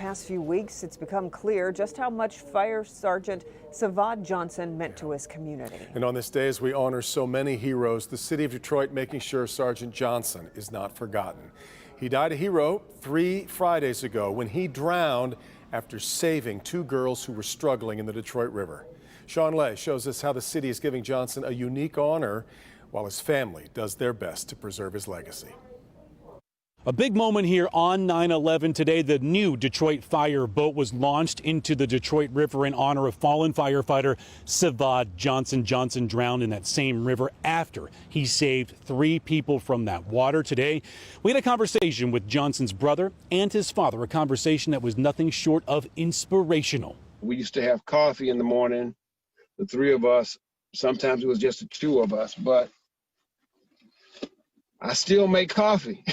past few weeks, it's become clear just how much Fire Sergeant Savad Johnson meant to his community. And on this day, as we honor so many heroes, the city of Detroit making sure Sergeant Johnson is not forgotten. He died a hero 3 Fridays ago when he drowned after saving 2 girls who were struggling in the Detroit River. Sean Lay shows us how the city is giving Johnson a unique honor while his family does their best to preserve his legacy. A big moment here on 9/11 today. The new Detroit Fire boat was launched into the Detroit River in honor of fallen firefighter Savad Johnson. Johnson drowned in that same river after he saved 3 people from that water. Today, we had a conversation with Johnson's brother and his father, a conversation that was nothing short of inspirational. We used to have coffee in the morning, the 3 of us. Sometimes it was just the 2 of us, but I still make coffee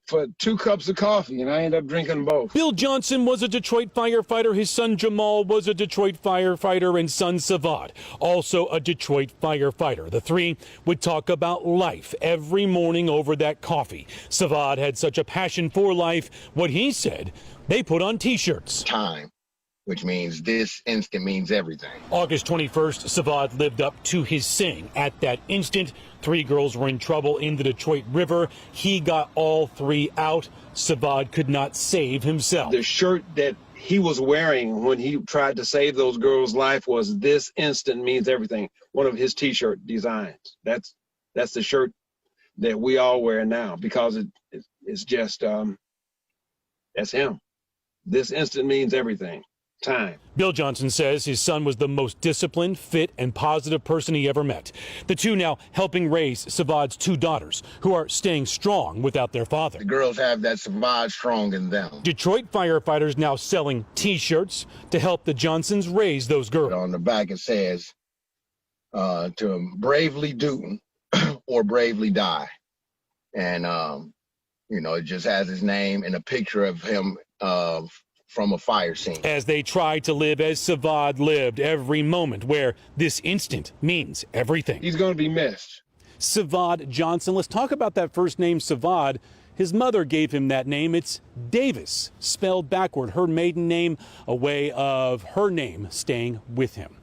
for 2 cups of coffee, and I end up drinking both. Bill Johnson was a Detroit firefighter. His son Jamal was a Detroit firefighter, and son Savad, also a Detroit firefighter. The 3 would talk about life every morning over that coffee. Savad had such a passion for life. What he said, they put on T-shirts. Time, which means this instant means everything. August 21st, Savad lived up to his saying. At that instant, 3 girls were in trouble in the Detroit River. He got all 3 out. Savad could not save himself. The shirt that he was wearing when he tried to save those girls' life was "This instant means everything." One of his T-shirt designs. That's the shirt that we all wear now because it's just that's him. This instant means everything. Time. Bill Johnson says his son was the most disciplined, fit, and positive person he ever met. The 2 now helping raise Savad's 2 daughters, who are staying strong without their father. The girls have that Savad strong in them. Detroit firefighters now selling T-shirts to help the Johnsons raise those girls. On the back it says, to bravely do or bravely die. And, it just has his name and a picture of him from a fire scene. As they try to live as Savad lived, every moment where this instant means everything. He's going to be missed. Savad Johnson. Let's talk about that first name, Savad. His mother gave him that name. It's Davis, spelled backward. Her maiden name, a way of her name staying with him.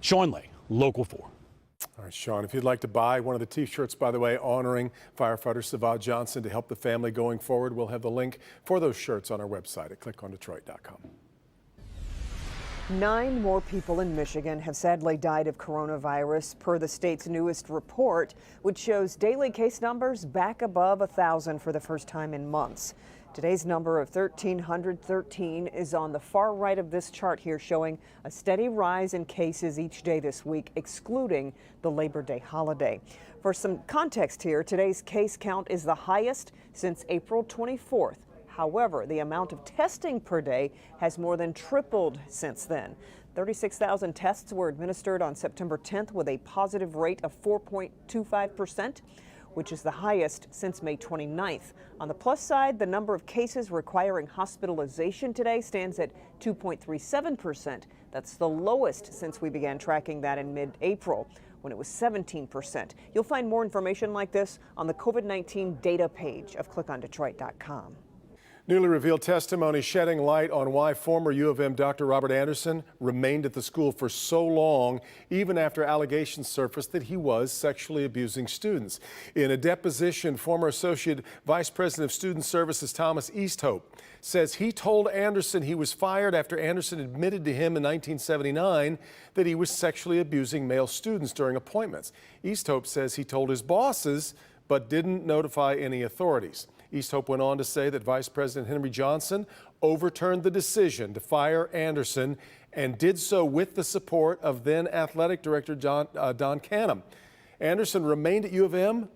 Sean Lay, Local 4. All right, Sean, if you'd like to buy one of the T-shirts, by the way, honoring firefighter Savad Johnson to help the family going forward, we'll have the link for those shirts on our website at clickondetroit.com. 9 more people in Michigan have sadly died of coronavirus per the state's newest report, which shows daily case numbers back above 1,000 for the first time in months. Today's number of 1,313 is on the far right of this chart here, showing a steady rise in cases each day this week, excluding the Labor Day holiday. For some context here, today's case count is the highest since April 24th. However, the amount of testing per day has more than tripled since then. 36,000 tests were administered on September 10th with a positive rate of 4.25%. which is the highest since May 29th. On the plus side, the number of cases requiring hospitalization today stands at 2.37%. That's the lowest since we began tracking that in mid-April, when it was 17%. You'll find more information like this on the COVID-19 data page of clickondetroit.com. Newly revealed testimony shedding light on why former U of M Dr. Robert Anderson remained at the school for so long, even after allegations surfaced that he was sexually abusing students. In a deposition, former Associate Vice President of Student Services Thomas Easthope says he told Anderson he was fired after Anderson admitted to him in 1979 that he was sexually abusing male students during appointments. Easthope says he told his bosses but didn't notify any authorities. Easthope went on to say that Vice President Henry Johnson overturned the decision to fire Anderson and did so with the support of then Athletic Director Don Canham. Anderson remained at U of M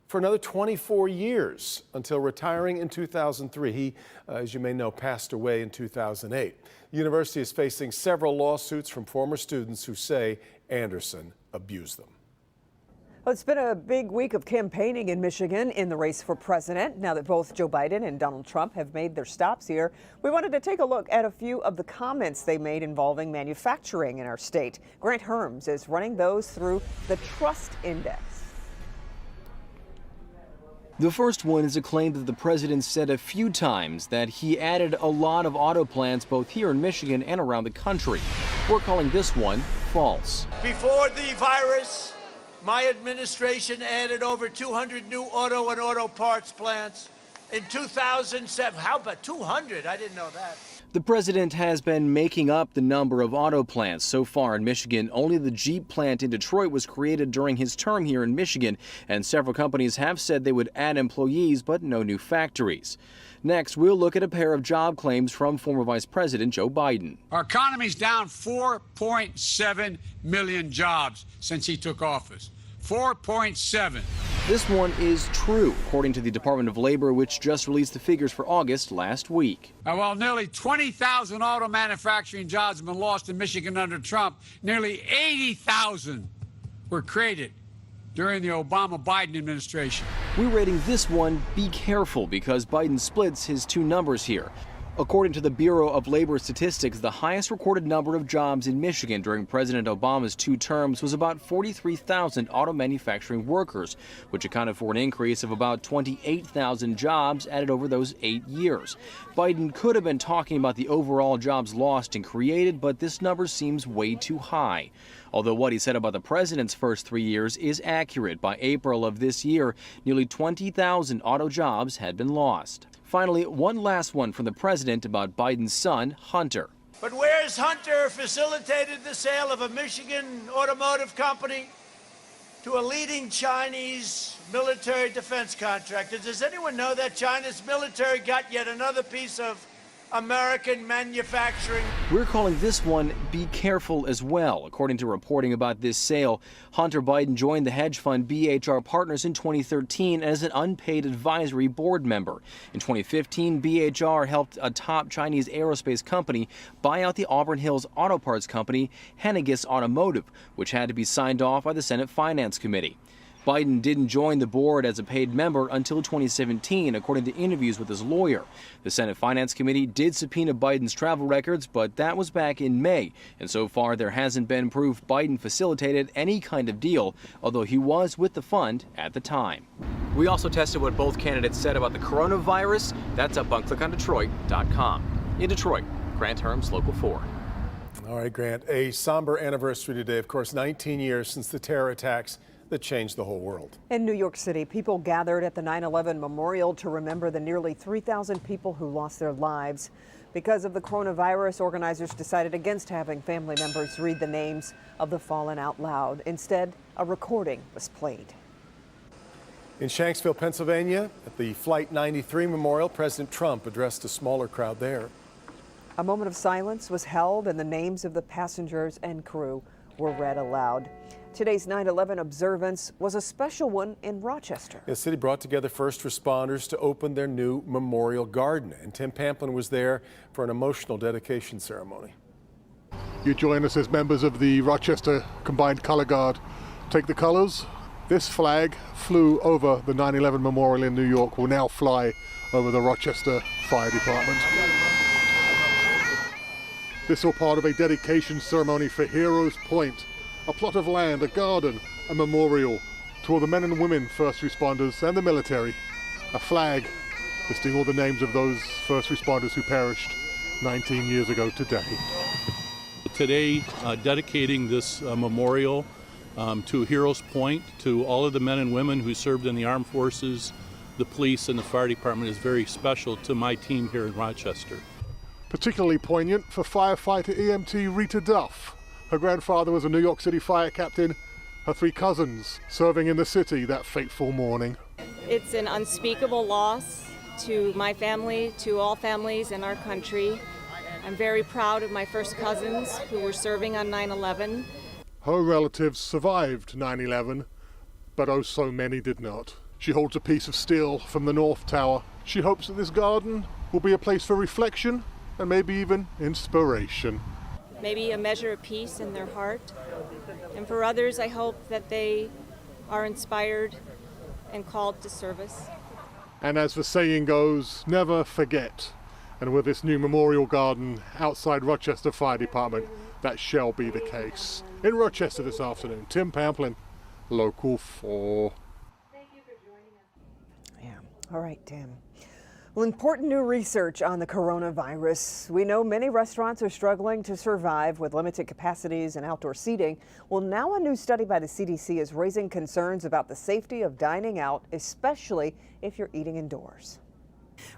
for another 24 years until retiring in 2003. He, as you may know, passed away in 2008. The university is facing several lawsuits from former students who say Anderson abused them. Well, it's been a big week of campaigning in Michigan in the race for president. Now that both Joe Biden and Donald Trump have made their stops here, we wanted to take a look at a few of the comments they made involving manufacturing in our state. Grant Herms is running those through the Trust Index. The first one is a claim that the president said a few times that he added a lot of auto plants both here in Michigan and around the country. We're calling this one false. Before the virus, my administration added over 200 new auto and auto parts plants. In 2007, how about 200? I didn't know that. The president has been making up the number of auto plants. So far in Michigan, only the Jeep plant in Detroit was created during his term here in Michigan, and several companies have said they would add employees, but no new factories. Next, we'll look at a pair of job claims from former Vice President Joe Biden. Our economy's down 4.7 million jobs since he took office. 4.7. This one is true, according to the Department of Labor, which just released the figures for August last week. While nearly 20,000 auto manufacturing jobs have been lost in Michigan under Trump, nearly 80,000 were created during the Obama-Biden administration. We're rating this one be careful because Biden splits his two numbers here. According to the Bureau of Labor Statistics, the highest recorded number of jobs in Michigan during President Obama's two terms was about 43,000 auto manufacturing workers, which accounted for an increase of about 28,000 jobs added over those 8 years. Biden could have been talking about the overall jobs lost and created, but this number seems way too high. Although what he said about the president's first 3 years is accurate, by April of this year, nearly 20,000 auto jobs had been lost. Finally, one last one from the president about Biden's son, Hunter. But where's Hunter facilitated the sale of a Michigan automotive company to a leading Chinese military defense contractor? Does anyone know that China's military got yet another piece of American manufacturing? We're calling this one be careful as well. According to reporting about this sale, Hunter Biden joined the hedge fund BHR Partners in 2013 as an unpaid advisory board member. In 2015, BHR helped a top Chinese aerospace company buy out the Auburn Hills auto parts company, Henniges Automotive, which had to be signed off by the Senate Finance Committee. Biden didn't join the board as a paid member until 2017, according to interviews with his lawyer. The Senate Finance Committee did subpoena Biden's travel records, but that was back in May. And so far, there hasn't been proof Biden facilitated any kind of deal, although he was with the fund at the time. We also tested what both candidates said about the coronavirus. That's up on clickondetroit.com. In Detroit, Grant Herms, Local 4. All right, Grant, a somber anniversary today. Of course, 19 years since the terror attacks that changed the whole world. In New York City, people gathered at the 9/11 memorial to remember the nearly 3,000 people who lost their lives. Because of the coronavirus, organizers decided against having family members read the names of the fallen out loud. Instead, a recording was played. In Shanksville, Pennsylvania, at the Flight 93 memorial, President Trump addressed a smaller crowd there. A moment of silence was held and the names of the passengers and crew were read aloud. Today's 9/11 observance was a special one in Rochester. The city brought together first responders to open their new memorial garden, and Tim Pamplin was there for an emotional dedication ceremony. You join us as members of the Rochester Combined Color Guard. Take the colors. This flag flew over the 9/11 memorial in New York, will now fly over the Rochester Fire Department. This is all part of a dedication ceremony for Heroes Point, a plot of land, a garden, a memorial to all the men and women first responders and the military. A flag listing all the names of those first responders who perished 19 years ago today. Today, dedicating this memorial to Heroes Point, to all of the men and women who served in the armed forces, the police, and the fire department is very special to my team here in Rochester. Particularly poignant for firefighter EMT Rita Duff. Her grandfather was a New York City fire captain, her 3 cousins serving in the city that fateful morning. It's an unspeakable loss to my family, to all families in our country. I'm very proud of my first cousins who were serving on 9/11. Her relatives survived 9/11, but oh so many did not. She holds a piece of steel from the North Tower. She hopes that this garden will be a place for reflection and maybe even inspiration. Maybe a measure of peace in their heart. And for others, I hope that they are inspired and called to service. And as the saying goes, never forget. And with this new memorial garden outside Rochester Fire Department, that shall be the case. In Rochester this afternoon, Tim Pamplin, Local 4. Yeah, All right, Tim. Well, important new research on the coronavirus. We know many restaurants are struggling to survive with limited capacities and outdoor seating. Well, now a new study by the CDC is raising concerns about the safety of dining out, especially if you're eating indoors.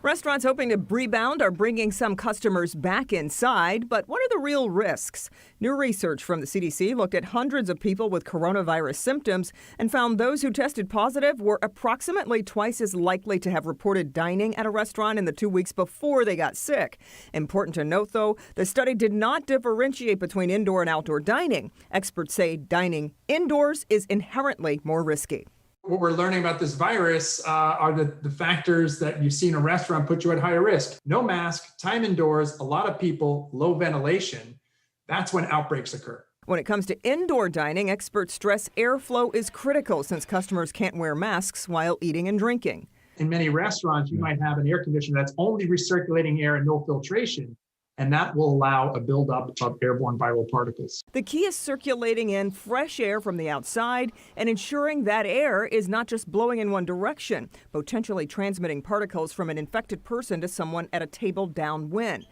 Restaurants hoping to rebound are bringing some customers back inside, but what are the real risks? New research from the CDC looked at hundreds of people with coronavirus symptoms and found those who tested positive were approximately twice as likely to have reported dining at a restaurant in the 2 weeks before they got sick. Important to note, though, the study did not differentiate between indoor and outdoor dining. Experts say dining indoors is inherently more risky. What we're learning about this virus are the factors that you see in a restaurant put you at higher risk. No mask, time indoors, a lot of people, low ventilation. That's when outbreaks occur. When it comes to indoor dining, experts stress airflow is critical since customers can't wear masks while eating and drinking. In many restaurants, you might have an air conditioner that's only recirculating air and no filtration, and that will allow a buildup of airborne viral particles. The key is circulating in fresh air from the outside and ensuring that air is not just blowing in one direction, potentially transmitting particles from an infected person to someone at a table downwind.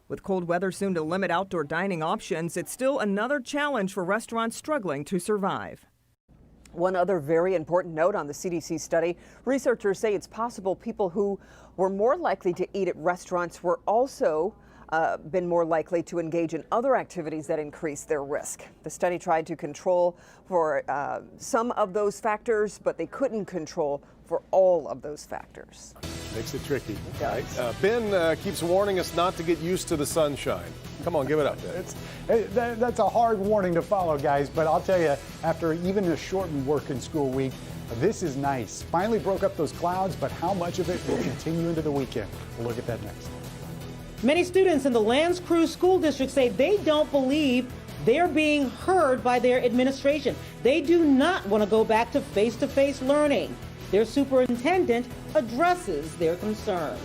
With cold weather soon to limit outdoor dining options, it's still another challenge for restaurants struggling to survive. One other very important note on the CDC study, researchers say it's possible people who were more likely to eat at restaurants were also been more likely to engage in other activities that increase their risk. The study tried to control for some of those factors, but they couldn't control for all of those factors. Makes it tricky. It does. Ben keeps warning us not to get used to the sunshine. Come on, give it up, Ben. That's a hard warning to follow, guys, but I'll tell you, after even a shortened work and school week, this is nice. Finally broke up those clouds, but how much of it will continue into the weekend? We'll look at that next. Many students in the Lands Crew School District say they don't believe they're being heard by their administration. They do not want to go back to face-to-face learning. Their superintendent addresses their concerns.